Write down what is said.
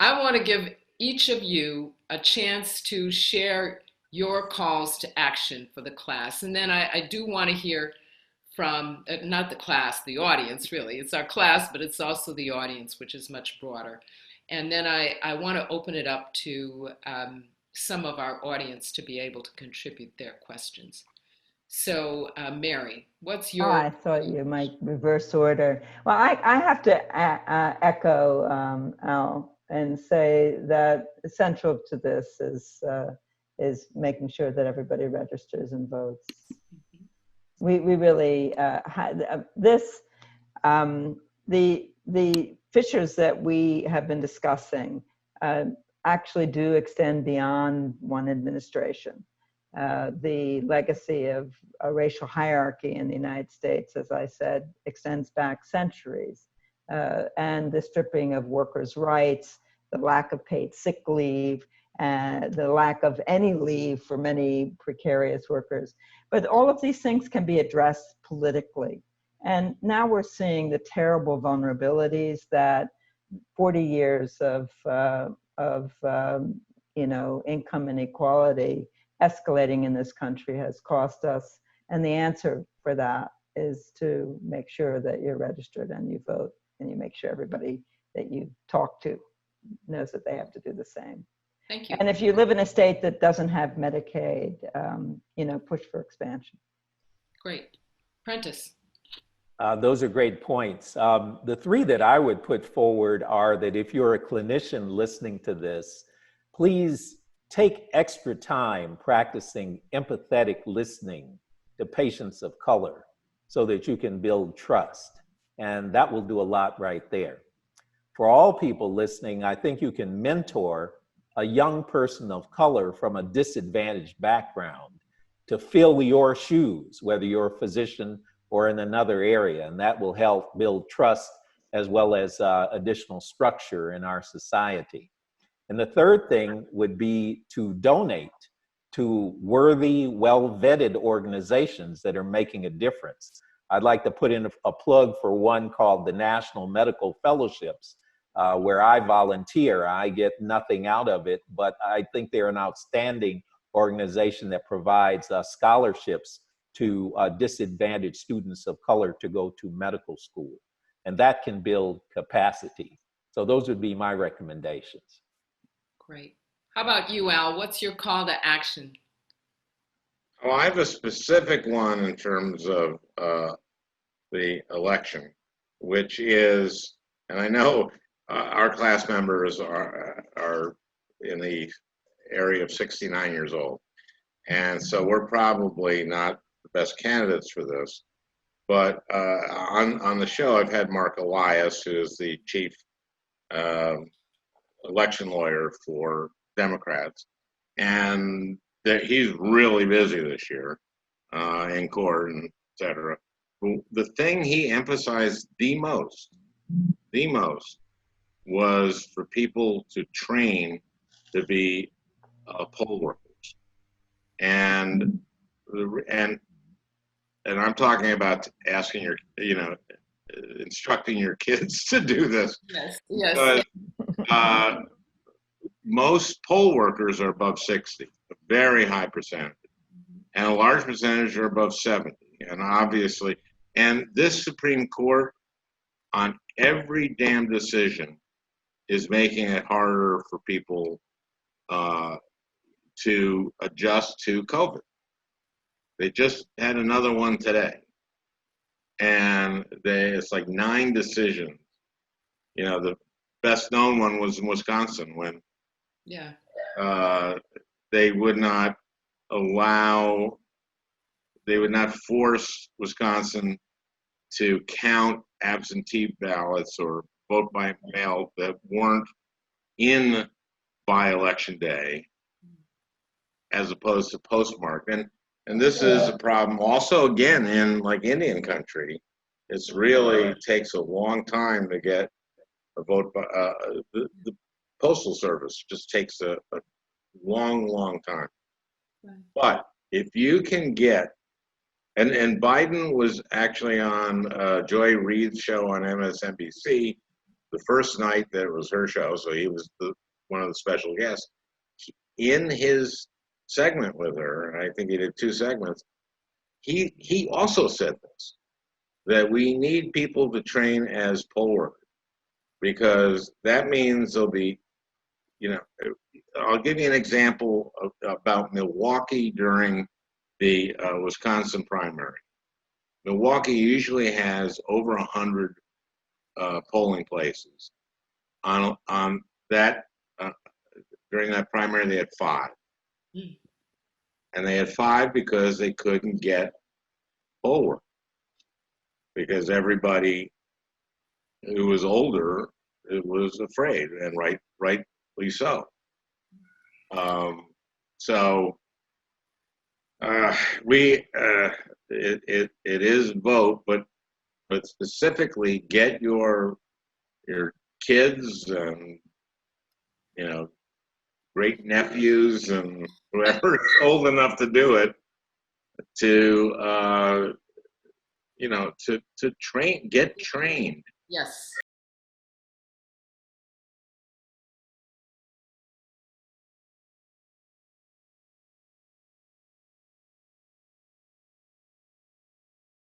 I want to give each of you a chance to share your calls to action for the class. And then I do want to hear from, not the class, the audience, really. It's our class, but it's also the audience, which is much broader. And then I want to open it up to some of our audience to be able to contribute their questions. So, Mary, what's Oh, your I thought you might reverse order. Well, I have to echo Al and say that essential to this is making sure that everybody registers and votes. We really had this the fissures that we have been discussing actually do extend beyond one administration. The legacy of a racial hierarchy in the United States, as I said, extends back centuries. And the stripping of workers' rights, the lack of paid sick leave, the lack of any leave for many precarious workers. But all of these things can be addressed politically. And now we're seeing the terrible vulnerabilities that 40 years of income inequality escalating in this country has cost us. And the answer for that is to make sure that you're registered and you vote, and you make sure everybody that you talk to knows that they have to do the same. Thank you. And if you live in a state that doesn't have Medicaid, push for expansion. Great. Prentice. Those are great points. The three that I would put forward are that if you're a clinician listening to this, please take extra time practicing empathetic listening to patients of color so that you can build trust. And that will do a lot right there. For all people listening, I think you can mentor a young person of color from a disadvantaged background to fill your shoes, whether you're a physician or in another area, and that will help build trust as well as additional structure in our society. And the third thing would be to donate to worthy, well-vetted organizations that are making a difference. I'd like to put in a plug for one called the National Medical Fellowships, where I volunteer. I get nothing out of it, but I think they're an outstanding organization that provides scholarships to disadvantaged students of color to go to medical school. And that can build capacity. So those would be my recommendations. Great. How about you, Al? What's your call to action? Well, I have a specific one in terms of the election, which is, and I know our class members are in the area of 69 years old. And so we're probably not the best candidates for this. But on the show, I've had Mark Elias, who is the chief election lawyer for Democrats. And he's really busy this year in court and et cetera. The thing he emphasized the most was for people to train to be poll workers. And I'm talking about asking instructing your kids to do this. Yes. Because most poll workers are above 60, a very high percentage, and a large percentage are above 70. And obviously, and this Supreme Court on every damn decision is making it harder for people to adjust to COVID. They just had another one today, and it's like 9 decisions. The best known one was in Wisconsin when they would not force Wisconsin to count absentee ballots or vote by mail that weren't in by election day, as opposed to postmarked. And this is a problem also, again, in like Indian country. It's really takes a long time to get a vote by the postal service just takes a long time. Right. But if you can get, and Biden was actually on Joy Reid's show on MSNBC the first night that it was her show, so he was one of the special guests. In his segment with her, and I think he did 2 segments, he also said this, that we need people to train as poll workers, because that means there'll be, I'll give you an example about Milwaukee during the Wisconsin primary. Milwaukee usually has over 100 polling places. On that, during that primary, they had 5. And they had 5 because they couldn't get poll work, because everybody who was older was afraid, and rightly so. It is vote, but specifically get your kids and great nephews and whoever is old enough to do it to to get trained. Yes.